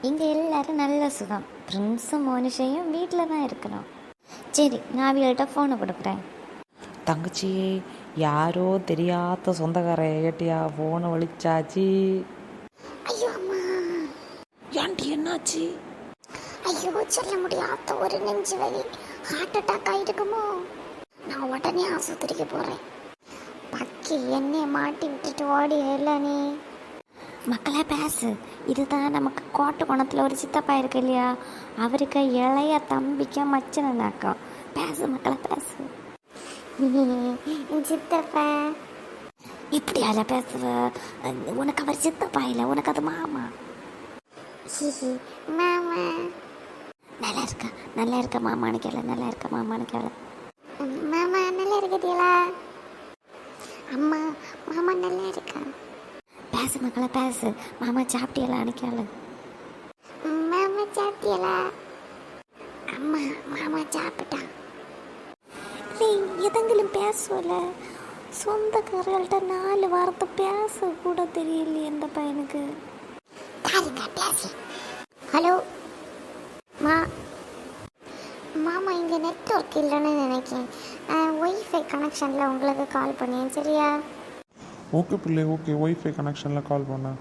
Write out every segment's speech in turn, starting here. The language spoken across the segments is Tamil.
இங்கே எல்லாரும் நல்ல சுகம். பிரின்ஸும் மோனிஷையும் வீட்டில் தான் இருக்கணும். சரி, நான் அவங்கள்ட்ட ஃபோனை கொடுக்குறேன். தங்கச்சி, யாரோ தெரியாத சொந்தக்கார ஏட்டியா ஃபோனை வலிச்சாச்சு. ஐயோ அம்மா, ஏன்டி என்னாச்சு? ஐயோ சொல்ல முடியாத ஒரு நெஞ்சு வலி, ஹார்ட் அட்டாக் ஆகிருக்குமோ. நான் உடனே ஆஸ்பத்திரிக்கு போகிறேன். பக்கி என்னைய மாட்டி விட்டுட்டு ஓடி இல்லை நீ. மக்களே பேசு. இதுதான் நமக்கு கோட்டு குணத்தில் ஒரு சித்தப்பா இருக்கு இல்லையா, அவருக்கு இளைய தம்பிக்க மச்சனாக்கம். பேசு மக்களே பேசு. சித்தப்பா இப்படியால பேசுவ? உனக்கு அவர் சித்தப்பா இல்லை, உனக்கு அது மாமா. மாமா நல்லா இருக்க, நல்லா இருக்க மாமான்னு கேளு, நல்லா இருக்க மாமான்னு கேளு. மாமா நல்லா இருக்குதீங்களா? அம்மா மாமா நல்லா இருக்கா? பேசு மக்களை பேசு. மாமா சாப்பிட்டியலா அனுக்கல? மாமா சாப்பிட்டியலா? அம்மா மாமா சாப்பிட்டான். எதெങ്കിലും பேசுவல, சொந்தக்காரர்கள்ட்ட 4 வாரத்தை பேச கூட தெரியலையே இந்த பையனுக்கு. ஹலோ மாமா, இங்கே நெட்ஒர்க் இல்லைன்னு நினைக்கிறேன். ஒய்ஃபை கனெக்ஷனில் உங்களுக்கு கால் பண்ணேன், சரியா? ஓகே பிள்ளை, ஓகே. ஒய்ஃபை கனெக்ஷனில் கால் பண்ணேன்.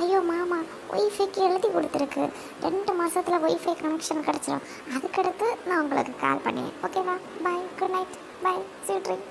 ஐயோ மாமா, ஒய்ஃபைக்கு எழுதி கொடுத்துருக்கு. 2 மாதத்தில் ஒய்ஃபை கனெக்ஷன் கிடச்சிடும். அதுக்கடுத்து நான் உங்களுக்கு கால் பண்ணுவேன், ஓகேவா? பாய், குட் நைட், பாய், ஸ்வீட் ட்ரீம்.